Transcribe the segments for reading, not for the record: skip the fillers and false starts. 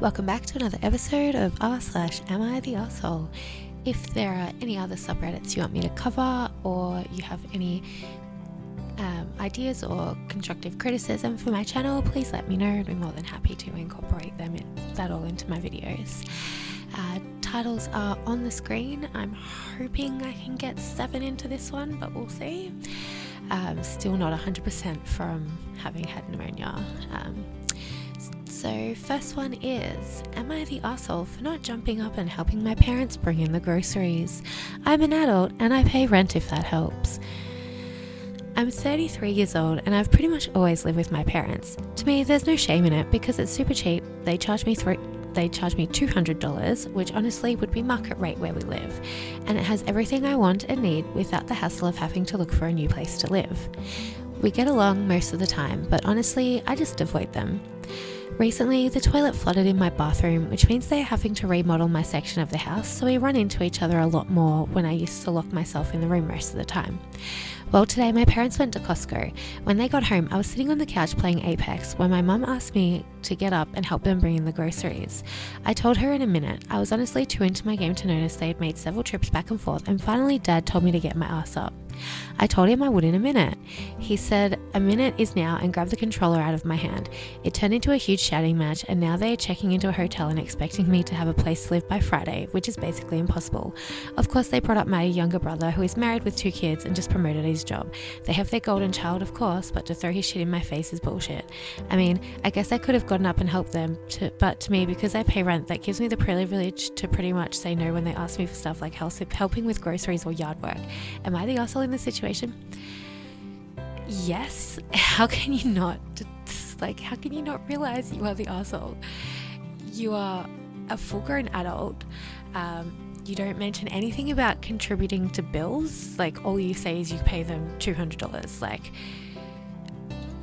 Welcome back to another episode of r/Am I the Asshole? If there are any other subreddits you want me to cover, or you have any ideas or constructive criticism for my channel, please let me know. I'd be more than happy to incorporate that all into my videos. Titles are on the screen. I'm hoping I can get 7 into this one, but we'll see. Still not 100% from having had pneumonia. So first one is, am I the asshole for not jumping up and helping my parents bring in the groceries? I'm an adult and I pay rent if that helps. I'm 33 years old and I've pretty much always lived with my parents. To me, there's no shame in it because it's super cheap. They charge me $200, which honestly would be market rate where we live, and it has everything I want and need without the hassle of having to look for a new place to live. We get along most of the time, but honestly, I just avoid them. Recently, the toilet flooded in my bathroom, which means they're having to remodel my section of the house, so we run into each other a lot more when I used to lock myself in the room most of the time. Well, today my parents went to Costco. When they got home, I was sitting on the couch playing Apex when my mum asked me to get up and help them bring in the groceries. I told her in a minute. I was honestly too into my game to notice they had made several trips back and forth, and finally Dad told me to get my ass up. I told him I would in a minute. He said, "A minute is now," and grabbed the controller out of my hand. It turned into a huge shouting match, and now they are checking into a hotel and expecting me to have a place to live by Friday, which is basically impossible. Of course, they brought up my younger brother, who is married with 2 kids and just promoted his job. They have their golden child, of course, but to throw his shit in my face is bullshit. I mean, I guess I could have gotten up and helped them, but to me, because I pay rent, that gives me the privilege to pretty much say no when they ask me for stuff like helping with groceries or yard work. Am I the asshole in this situation? Yes. How can you not realize you are the asshole? You are a full-grown adult. You don't mention anything about contributing to bills. Like, all you say is you pay them $200. Like,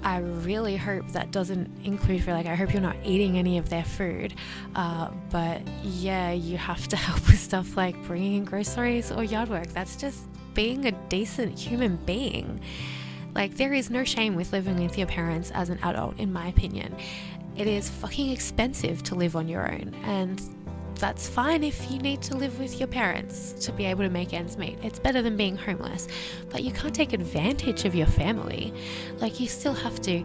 I really hope that doesn't include I hope you're not eating any of their food. But yeah, you have to help with stuff like bringing in groceries or yard work. That's just being a decent human being. Like, there is no shame with living with your parents as an adult, in my opinion. It is fucking expensive to live on your own, and that's fine if you need to live with your parents to be able to make ends meet. It's better than being homeless, but you can't take advantage of your family. Like, you still have to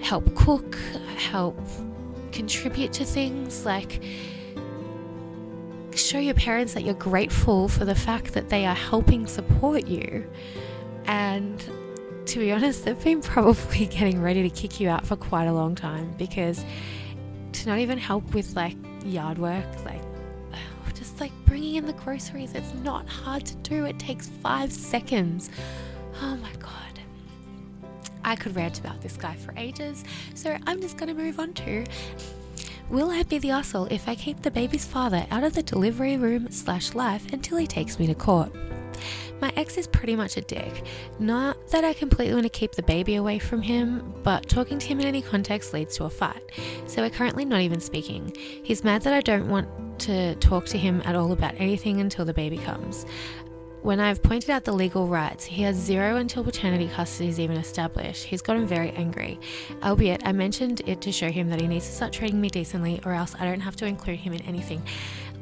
help cook, help contribute to things, like show your parents that you're grateful for the fact that they are helping support you. And to be honest, they've been probably getting ready to kick you out for quite a long time, because to not even help with yard work, just bringing in the groceries, it's not hard to do. It takes 5 seconds. Oh my god, I could rant about this guy for ages, so I'm just gonna move on to, will I be the asshole if I keep the baby's father out of the delivery room / life until he takes me to court? My ex is pretty much a dick. Not that I completely want to keep the baby away from him, but talking to him in any context leads to a fight. So we're currently not even speaking. He's mad that I don't want to talk to him at all about anything until the baby comes. When I've pointed out the legal rights, he has 0 until paternity custody is even established. He's gotten very angry. Albeit, I mentioned it to show him that he needs to start treating me decently, or else I don't have to include him in anything.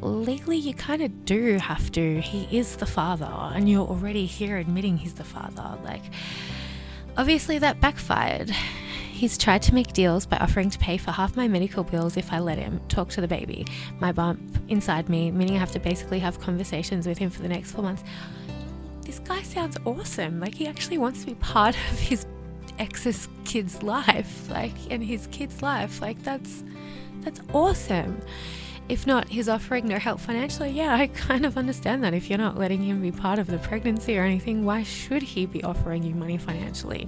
Legally, you kind of do have to. He is the father, and you're already here admitting he's the father. Obviously that backfired. He's tried to make deals by offering to pay for half my medical bills if I let him talk to the baby. My bump inside me, meaning I have to basically have conversations with him for the next 4 months. This guy sounds awesome. He actually wants to be part of his ex's kid's life, and his kid's life. That's awesome. If not, he's offering no help financially. Yeah, I kind of understand that. If you're not letting him be part of the pregnancy or anything, why should he be offering you money financially?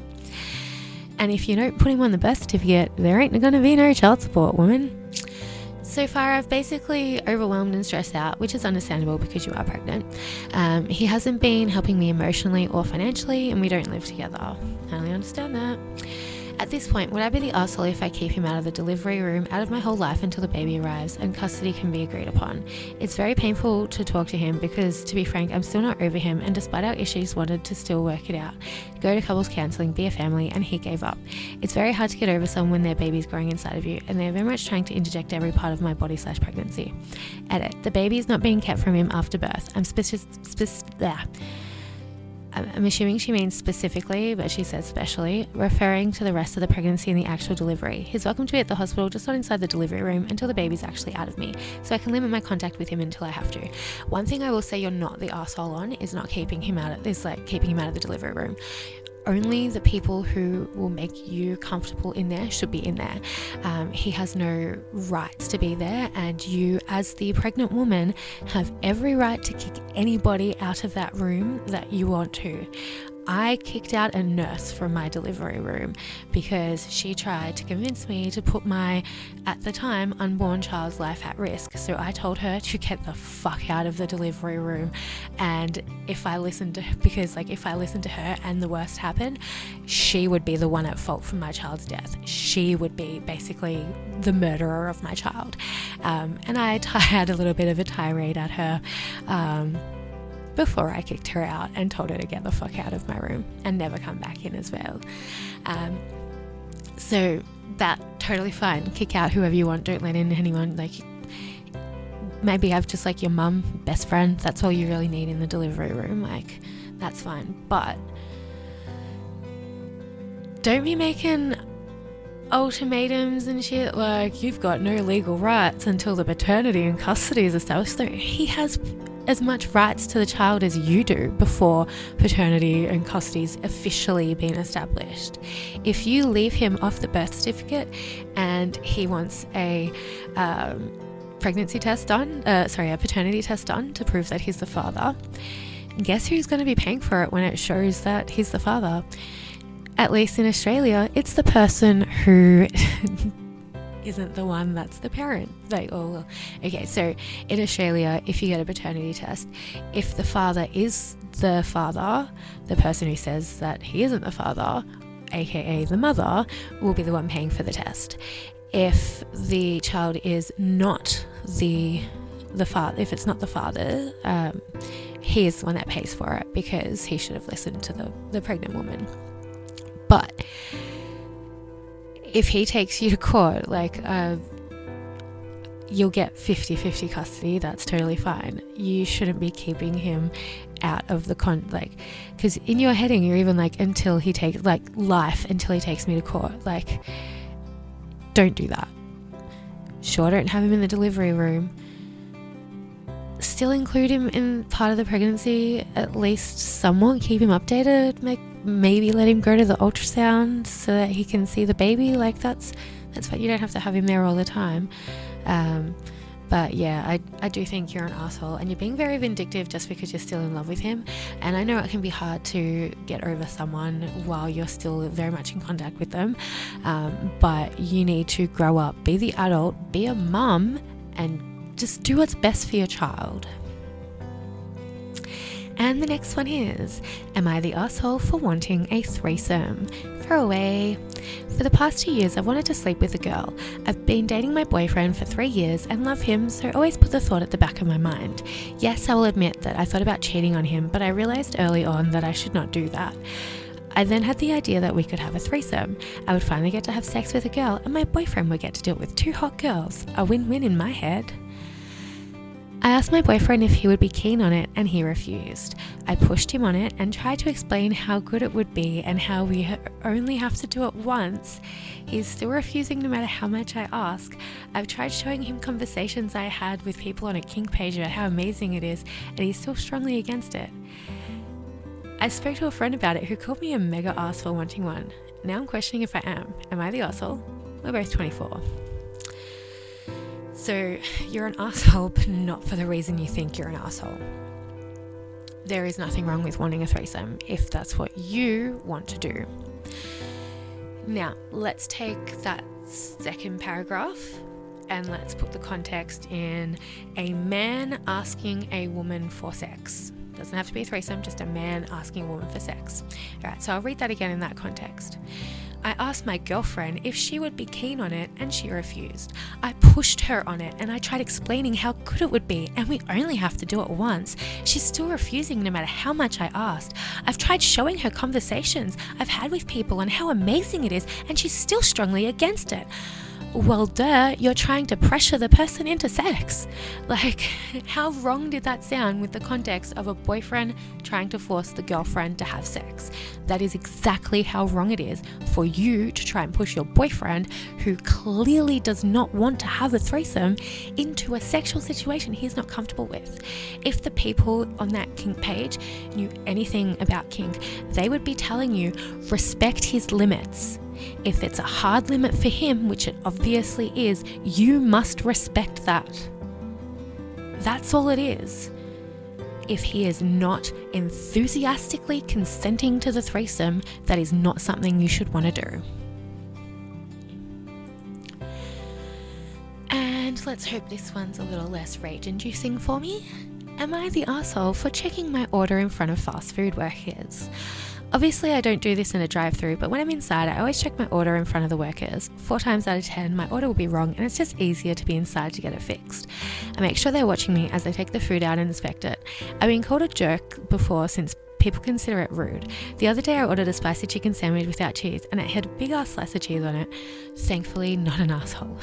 And if you don't put him on the birth certificate, there ain't going to be no child support, woman. So far, I've basically overwhelmed and stressed out, which is understandable because you are pregnant. He hasn't been helping me emotionally or financially, and we don't live together. I only understand that. At this point, would I be the asshole if I keep him out of the delivery room, out of my whole life until the baby arrives and custody can be agreed upon? It's very painful to talk to him because, to be frank, I'm still not over him, and despite our issues, wanted to still work it out, go to couples counselling, be a family, and he gave up. It's very hard to get over someone when their baby's growing inside of you, and they're very much trying to interject every part of my body/pregnancy. Edit. The baby is not being kept from him after birth. I'm assuming she means specifically, but she says specially, referring to the rest of the pregnancy and the actual delivery. He's welcome to be at the hospital, just not inside the delivery room until the baby's actually out of me, so I can limit my contact with him until I have to. One thing I will say you're not the asshole on is not keeping him out of this, like keeping him out of the delivery room. Only the people who will make you comfortable in there should be in there. He has no rights to be there, and you, as the pregnant woman, have every right to kick anybody out of that room that you want to. I kicked out a nurse from my delivery room because she tried to convince me to put my, at the time, unborn child's life at risk. So I told her to get the fuck out of the delivery room. And if I listened to her and the worst happened, she would be the one at fault for my child's death. She would be basically the murderer of my child. And I had a little bit of a tirade at her before I kicked her out and told her to get the fuck out of my room and never come back in as well. So that, totally fine. Kick out whoever you want. Don't let in anyone. Like, maybe have just like your mum, best friend. That's all you really need in the delivery room. Like, that's fine. But don't be making ultimatums and shit like you've got no legal rights until the paternity and custody is established. So he has as much rights to the child as you do before paternity and custody's officially been established. If you leave him off the birth certificate and he wants a paternity test done to prove that he's the father, guess who's going to be paying for it when it shows that he's the father? At least in Australia, it's the person who isn't the one that's the parent. Okay, so in Australia, if you get a paternity test, if the father is the father, the person who says that he isn't the father, aka the mother, will be the one paying for the test. If the child is not the father, if it's not the father, he is the one that pays for it because he should have listened to the pregnant woman. But if he takes you to court, you'll get 50-50 custody. That's totally fine. You shouldn't be keeping him out of the because in your heading, you're even until he takes until he takes me to court. Don't do that. Sure, don't have him in the delivery room. Still include him in part of the pregnancy, at least somewhat. Keep him updated. Maybe let him go to the ultrasound so that he can see the baby. That's fine. You don't have to have him there all the time. But yeah, I do think you're an asshole, and you're being very vindictive just because you're still in love with him. And I know it can be hard to get over someone while you're still very much in contact with them. But you need to grow up, be the adult, be a mum, and just do what's best for your child. And the next one is, am I the asshole for wanting a threesome? Throw away. For the past 2 years, I've wanted to sleep with a girl. I've been dating my boyfriend for 3 years and love him, so always put the thought at the back of my mind. Yes, I will admit that I thought about cheating on him, but I realized early on that I should not do that. I then had the idea that we could have a threesome. I would finally get to have sex with a girl, and my boyfriend would get to do it with 2 hot girls. A win-win in my head. I asked my boyfriend if he would be keen on it, and he refused. I pushed him on it and tried to explain how good it would be and how we only have to do it once. He's still refusing no matter how much I ask. I've tried showing him conversations I had with people on a kink page about how amazing it is, and he's still strongly against it. I spoke to a friend about it who called me a mega ass for wanting one. Now I'm questioning if I am. Am I the asshole? We're both 24. So you're an asshole, but not for the reason you think you're an asshole. There is nothing wrong with wanting a threesome if that's what you want to do. Now, let's take that second paragraph and let's put the context in a man asking a woman for sex. Doesn't have to be a threesome, just a man asking a woman for sex. All right, so I'll read that again in that context. I asked my girlfriend if she would be keen on it and she refused. I pushed her on it and I tried explaining how good it would be, and we only have to do it once. She's still refusing no matter how much I asked. I've tried showing her conversations I've had with people and how amazing it is, and she's still strongly against it. Well, duh, you're trying to pressure the person into sex. Like, how wrong did that sound with the context of a boyfriend trying to force the girlfriend to have sex? That is exactly how wrong it is for you to try and push your boyfriend, who clearly does not want to have a threesome, into a sexual situation he's not comfortable with. If the people on that kink page knew anything about kink, they would be telling you, respect his limits. If it's a hard limit for him, which it obviously is, you must respect that. That's all it is. If he is not enthusiastically consenting to the threesome, that is not something you should want to do. And let's hope this one's a little less rage-inducing for me. Am I the asshole for checking my order in front of fast food workers? Obviously, I don't do this in a drive-thru, but when I'm inside, I always check my order in front of the workers. 4 times out of 10, my order will be wrong, and it's just easier to be inside to get it fixed. I make sure they're watching me as I take the food out and inspect it. I've been called a jerk before since people consider it rude. The other day I ordered a spicy chicken sandwich without cheese, and it had a big ass slice of cheese on it. Thankfully, not an asshole.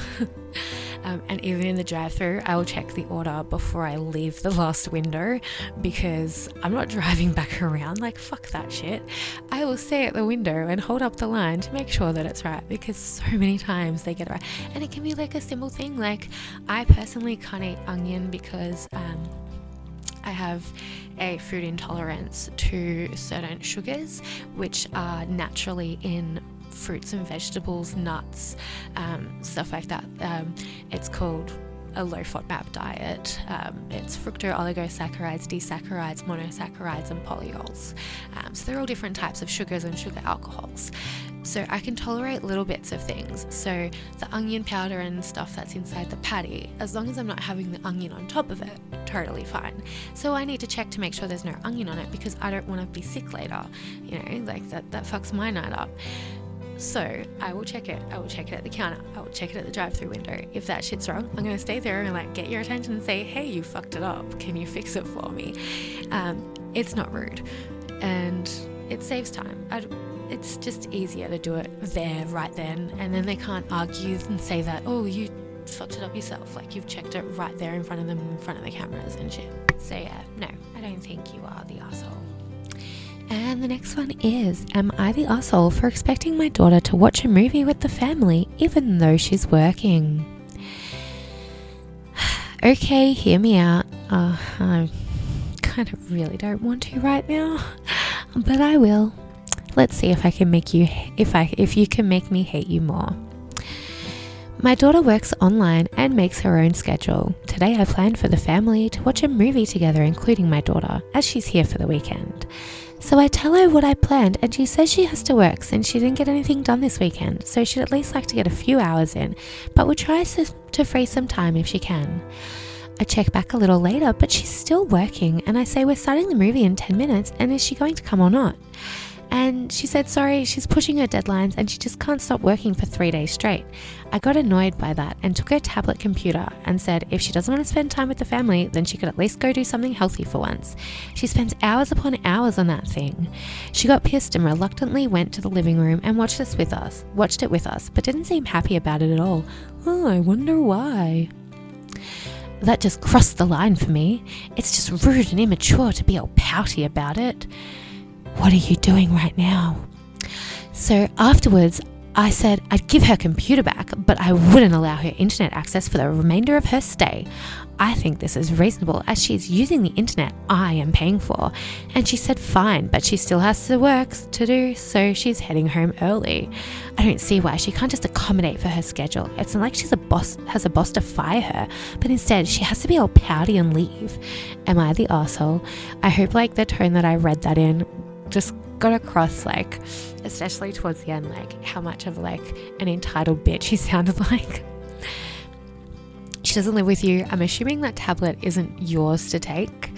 And even in the drive-thru, I will check the order before I leave the last window, because I'm not driving back around. Like, fuck that shit. I will stay at the window and hold up the line to make sure that it's right, because so many times they get it right. And it can be like a simple thing. Like, I personally can't eat onion because I have a food intolerance to certain sugars, which are naturally in fruits and vegetables, nuts, stuff like that. It's called a low FODMAP diet. It's fructooligosaccharides, disaccharides, monosaccharides, and polyols. So they're all different types of sugars and sugar alcohols. So I can tolerate little bits of things. So the onion powder and stuff that's inside the patty, as long as I'm not having the onion on top of it, totally fine. So I need to check to make sure there's no onion on it, because I don't want to be sick later. You know, like that fucks my night up. So I will check it. I will check it at the counter. I will check it at the drive-through window. If that shit's wrong, I'm going to stay there and like get your attention and say, hey, you fucked it up. Can you fix it for me? It's not rude, and it saves time. It's just easier to do it there right then, and then they can't argue and say that, oh, you fucked it up yourself. Like, you've checked it right there in front of them, in front of the cameras and shit. So yeah, no, I don't think you are the asshole. And the next one is, am I the asshole for expecting my daughter to watch a movie with the family even though she's working? Okay, hear me out. I kind of really don't want to right now, but I will. Let's see if I can make you, if you can make me hate you more. My daughter works online and makes her own schedule. Today I planned for the family to watch a movie together, including my daughter, as she's here for the weekend. So I tell her what I planned, and she says she has to work since she didn't get anything done this weekend, so she'd at least like to get a few hours in, but will try to free some time if she can. I check back a little later, but she's still working, and I say we're starting the movie in 10 minutes, and is she going to come or not? And she said, sorry, she's pushing her deadlines and she just can't stop working for 3 days straight. I got annoyed by that and took her tablet computer and said if she doesn't want to spend time with the family, then she could at least go do something healthy for once. She spends hours upon hours on that thing. She got pissed and reluctantly went to the living room and watched it with us, but didn't seem happy about it at all. Oh, I wonder why. That just crossed the line for me. It's just rude and immature to be all pouty about it. What are you doing right now? So afterwards, I said I'd give her computer back, but I wouldn't allow her internet access for the remainder of her stay. I think this is reasonable as she's using the internet I am paying for. And she said fine, but she still has to work to do, so she's heading home early. I don't see why she can't just accommodate for her schedule. It's not like she's has a boss to fire her, but instead she has to be all pouty and leave. Am I the arsehole? I hope like the tone that I read that in just got across, like, especially towards the end, like how much of like an entitled bitch he sounded like. She doesn't live with you. I'm assuming that tablet isn't yours to take.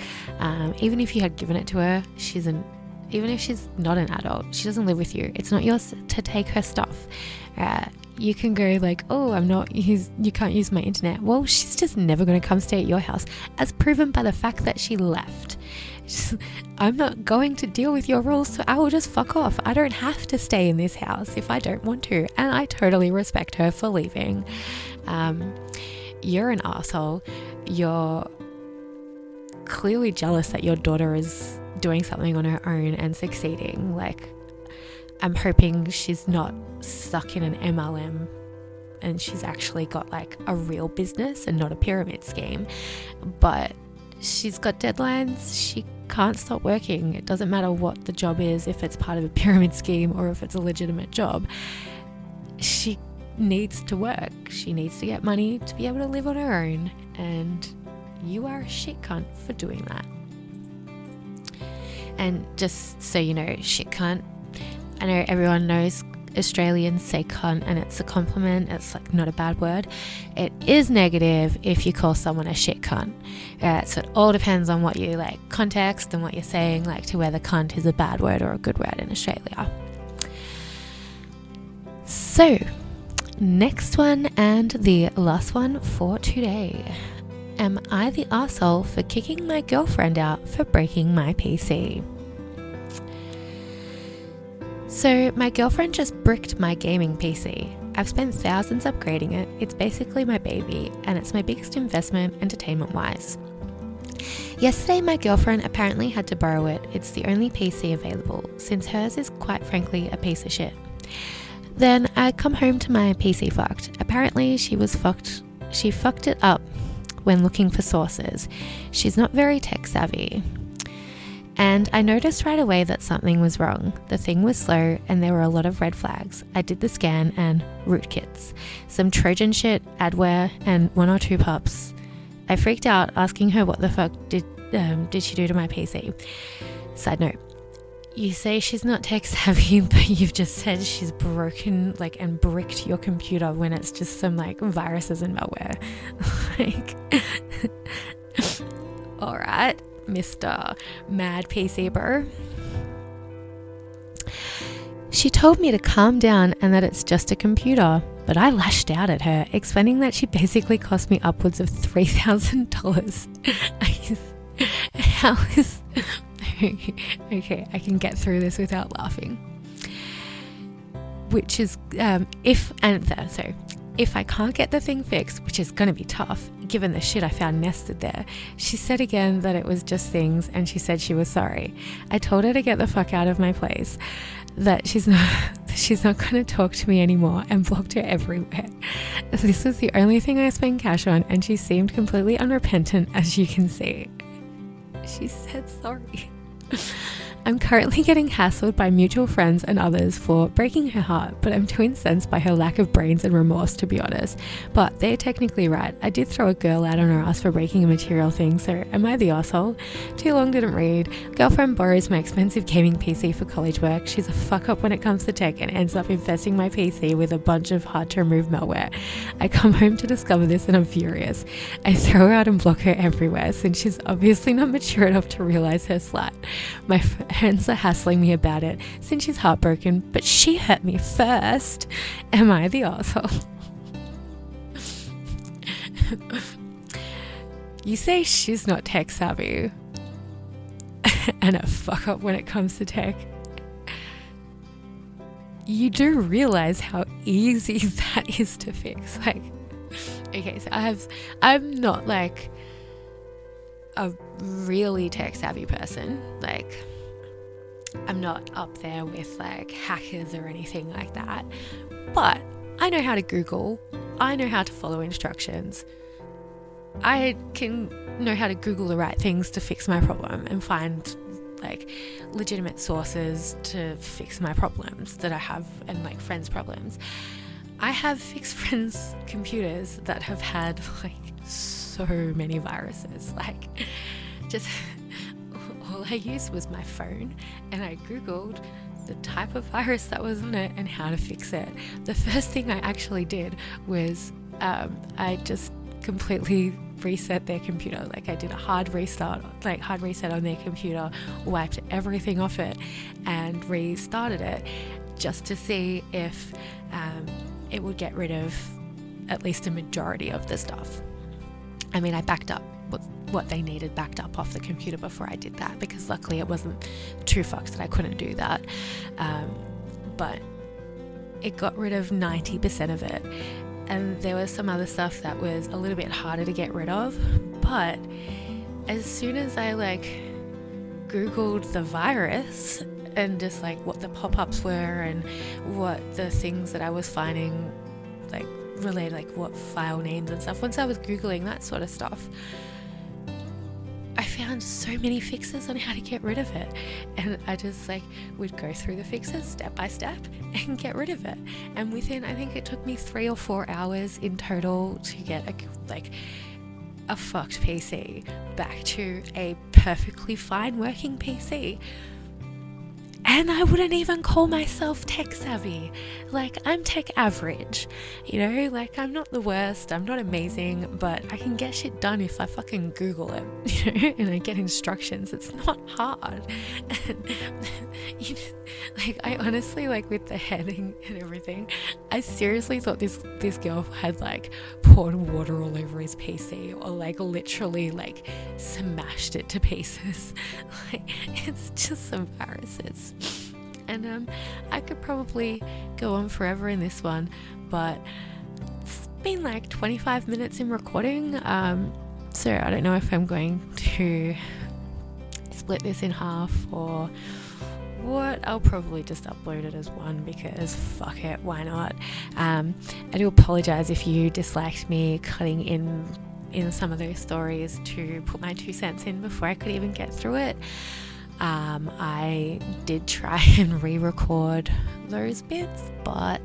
Even if you had given it to her, even if she's not an adult, she doesn't live with you. It's not yours to take her stuff. You can go like, oh, you can't use my internet. Well, she's just never going to come stay at your house, as proven by the fact that she left. I'm not going to deal with your rules, so I will just fuck off. I don't have to stay in this house if I don't want to, and I totally respect her for leaving. You're an asshole. You're clearly jealous that your daughter is doing something on her own and succeeding. Like, I'm hoping she's not stuck in an MLM and she's actually got like a real business and not a pyramid scheme. But she's got deadlines. She can't stop working. It doesn't matter what the job is, if it's part of a pyramid scheme or if it's a legitimate job. She needs to work. She needs to get money to be able to live on her own. And you are a shit cunt for doing that. And just so you know, shit cunt, I know everyone knows Australians say cunt and it's a compliment. It's like not a bad word. It is negative if you call someone a shit cunt. So it all depends on what you like, context and what you're saying, like to whether cunt is a bad word or a good word in Australia. So, next one and the last one for today. Am I the arsehole for kicking my girlfriend out for breaking my PC? So my girlfriend just bricked my gaming PC. I've spent thousands upgrading it. It's basically my baby, and it's my biggest investment entertainment-wise. Yesterday, my girlfriend apparently had to borrow it. It's the only PC available, since hers is quite frankly a piece of shit. Then I come home to my PC fucked. Apparently she fucked it up when looking for sources. She's not very tech savvy. And I noticed right away that something was wrong. The thing was slow and there were a lot of red flags. I did the scan and rootkits, some Trojan shit, adware, and 1 or 2 pups. I freaked out asking her what the fuck did she do to my PC. Side note, you say she's not tech savvy, but you've just said she's broken and bricked your computer when it's just some viruses and malware. All right. Mr. Mad PC Bro. She told me to calm down and that it's just a computer, but I lashed out at her, explaining that she basically cost me upwards of $3,000. How is... Okay, I can get through this without laughing. Which is, if I can't get the thing fixed, which is going to be tough, given the shit I found nested there, she said again that it was just things, and she said she was sorry. I told her to get the fuck out of my place, that she's not going to talk to me anymore, and blocked her everywhere. This was the only thing I spent cash on, and she seemed completely unrepentant, as you can see. She said sorry. I'm currently getting hassled by mutual friends and others for breaking her heart, but I'm too incensed by her lack of brains and remorse, to be honest. But they're technically right. I did throw a girl out on her ass for breaking a material thing, so am I the asshole? Too long didn't read. Girlfriend borrows my expensive gaming PC for college work. She's a fuck up when it comes to tech and ends up infesting my PC with a bunch of hard to remove malware. I come home to discover this and I'm furious. I throw her out and block her everywhere since she's obviously not mature enough to realize her slut. My friends are hassling me about it since she's heartbroken, but she hurt me first. Am I the asshole? You say she's not tech savvy and a fuck up when it comes to tech. You do realize how easy that is to fix. Okay, so I'm not a really tech savvy person. I'm not up there with hackers or anything like that, but I know how to Google. I know how to follow instructions. I can know how to Google the right things to fix my problem and find legitimate sources to fix my problems that I have and friends' problems. I have fixed friends' computers that have had so many viruses. Just all I used was my phone and I Googled the type of virus that was on it and how to fix it. The first thing I actually did was I just completely reset their computer. Like I did a hard reset on their computer, wiped everything off it and restarted it just to see if it would get rid of at least a majority of the stuff. I mean, I backed up what they needed backed up off the computer before I did that, because luckily it wasn't too fucked that I couldn't do that. But it got rid of 90% of it. And there was some other stuff that was a little bit harder to get rid of. But as soon as I Googled the virus and just what the pop-ups were and what the things that I was finding related, what file names and stuff, once I was Googling that sort of stuff, I found so many fixes on how to get rid of it. And I just would go through the fixes step by step and get rid of it. And within, I think it took me 3 or 4 hours in total to get a fucked PC back to a perfectly fine working PC. And I wouldn't even call myself tech savvy. I'm tech average, I'm not the worst, I'm not amazing, but I can get shit done if I fucking Google it, and I get instructions. It's not hard. And I honestly, with the heading and everything, I seriously thought this girl had poured water all over his PC, or literally smashed it to pieces. It's just embarrassing. And I could probably go on forever in this one, but it's been 25 minutes in recording, so I don't know if I'm going to split this in half or what. I'll probably just upload it as one, because fuck it, why not? I do apologize if you disliked me cutting in some of those stories to put my 2 cents in before I could even get through it. I did try and re-record those bits, but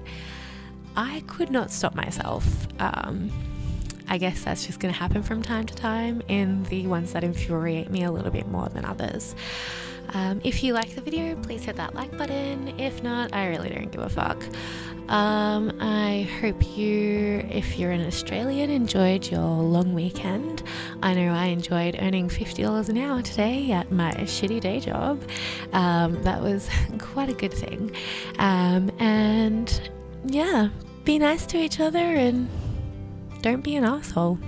I could not stop myself. I guess that's just going to happen from time to time in the ones that infuriate me a little bit more than others. If you like the video, please hit that like button. If not, I really don't give a fuck. I hope you, if you're an Australian, enjoyed your long weekend. I know I enjoyed earning $50 an hour today at my shitty day job. That was quite a good thing. And yeah, be nice to each other and don't be an asshole.